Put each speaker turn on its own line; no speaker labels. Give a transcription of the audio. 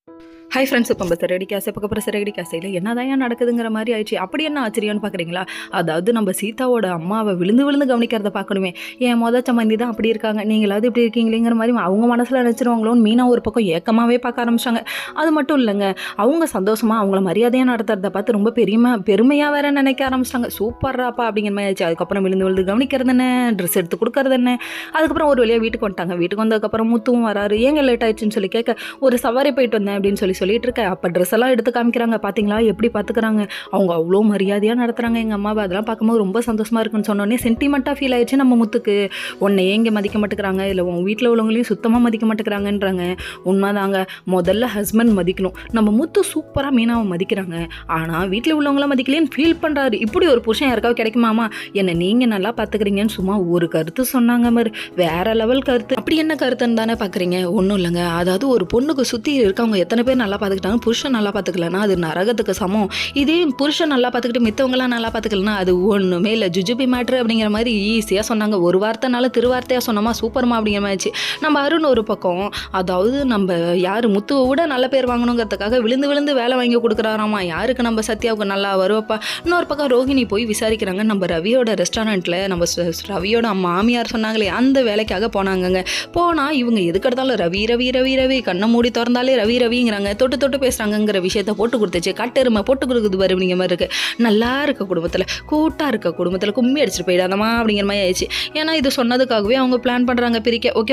Hi friends, இப்போ நம்ம சிறகடி காசை பார்க்க போகிற சிறகடி காசையில் என்னதான் ஏன் நடக்குதுங்கிற மாதிரி ஆயிடுச்சு. அப்படி என்ன ஆச்சரியம்னு பார்க்குறீங்களா? அதாவது நம்ம சீதாவோட அம்மாவை விழுந்து விழுந்து கவனிக்கிறத பார்க்கணுமே. என் சம்மந்தி தான் அப்படி இருக்காங்க, நீங்களாவது இப்படி இருக்கீங்களேங்கிற மாதிரி அவங்க மனசில் நினச்சிருவாங்களோன்னு மீனா ஒரு பக்கம் ஏக்கமாகவே பார்க்க ஆரம்பிச்சாங்க. அது மட்டும் இல்லைங்க, அவங்க சந்தோஷமாக அவங்கள மரியாதையாக நடத்துறத பார்த்து ரொம்ப பெருமையாக வேற நினைக்க ஆரம்பிச்சிட்டாங்க. சூப்பர்ராப்பா அப்படிங்கிற மாதிரி ஆயிடுச்சு. அதுக்கப்புறம் விழுந்து விழுந்து கவனிக்கிறது என்ன, ட்ரெஸ் எடுத்து கொடுக்கறது என்ன. அதுக்கப்புறம் ஒரு வழியாக வீட்டுக்கு வந்துட்டாங்க. வீட்டுக்கு வந்ததுக்கப்புறம் முத்துவும் வராரு. ஏங்க லேட் ஆயிடுச்சுன்னு சொல்லி கேட்க, ஒரு சவாரி போயிட்டு வந்தேன் அப்படின்னு சொல்லிட்டு இருக்க. அப்போ ட்ரெஸ் எல்லாம் எடுத்து காமிக்கிறாங்க. பார்த்தீங்களா எப்படி பார்த்துக்கிறாங்க, அவங்க அவ்வளோ மரியாதையாக நடத்துகிறாங்க எங்கள் அம்மாவை. அதெல்லாம் பார்க்கும்போது ரொம்ப சந்தோஷமாக இருக்குன்னு சொன்னோடனே சென்டிமெண்ட்டாக ஃபீல் ஆயிடுச்சு நம்ம முத்துக்கு. உன்னை இங்கே மதிக்க மாட்டேங்கிறாங்க, இல்லை உங்கள் வீட்டில் உள்ளவங்களையும் சுத்தமாக மதிக்க மாட்டேங்கிறாங்கன்றாங்க. உண்மைதாங்க, முதல்ல ஹஸ்பண்ட் மதிக்கணும். நம்ம முத்து சூப்பராக மீனாவை மதிக்கிறாங்க, ஆனால் வீட்டில் உள்ளவங்களாம் மதிக்கலேன்னு ஃபீல் பண்ணுறாரு. இப்படி ஒரு புருஷன் யாருக்காவது கிடைக்குமாமா? என்னை நீங்கள் நல்லா பார்த்துக்கிறீங்கன்னு சும்மா ஒரு கருத்து சொன்னாங்க மாதிரி, வேற லெவல் கருத்து. அப்படி என்ன கருத்துன்னு தானே பார்க்குறீங்க? ஒன்றும் இல்லைங்க, அதாவது ஒரு பொண்ணுக்கு சுற்றி இருக்கவங்க எத்தனை பேர் நல்லா பார்த்துக்கிட்டாங்க, புருஷன் நல்லா பார்த்துக்கலன்னா அது நரகத்துக்கு சமம். இதே புருஷன் நல்லா பார்த்துக்கிட்டு மித்தவங்களாம் நல்லா பார்த்துக்கலன்னா அது ஒன்றுமே இல்லை, ஜுஜுபி மேட்ரு அப்படிங்கிற மாதிரி ஈஸியாக சொன்னாங்க. ஒரு வார்த்தைனால திருவார்த்தையாக சொன்னோமா சூப்பர்மா அப்படிங்கிற மாதிரி. நம்ம அருண் ஒரு பக்கம், அதாவது நம்ம யார் முத்துவை விட நல்ல பேர் வாங்கணுங்கிறதுக்காக விழுந்து விழுந்து வேலை வாங்கி கொடுக்குறாராமா. யாருக்கு? நம்ம சத்யாவுக்கு நல்லா வருவப்பா. இன்னொரு பக்கம் ரோஹிணி போய் விசாரிக்கிறாங்க. நம்ம ரவியோட ரெஸ்டாரண்ட்டில் நம்ம ரவியோட மாமியார் சொன்னாங்களே அந்த வேலைக்காக போனாங்கங்க. போனால் இவங்க எதுக்கு எடுத்தாலும் ரவி ரவி ரவி ரவி கண்ணை மூடி திறந்தாலே ரவி ரவிங்கிறாங்க. தொட்டு தொட்டு பேசுகிறாங்கங்கிற விஷயத்த போட்டு கொடுத்துச்சு. கட்டெருமை போட்டு கொடுக்குது பாரு அப்படிங்கிற மாதிரி இருக்குது. நல்லா இருக்க குடும்பத்தில், கூட்டாக இருக்க குடும்பத்தில் கும்மி அடிச்சுட்டு போயிடாதமா அப்படிங்கிற மாதிரி ஆயிடுச்சு. ஏன்னா இது சொன்னதுக்காகவே அவங்க பிளான் பண்ணுறாங்க பிரிக்க. ஓகே.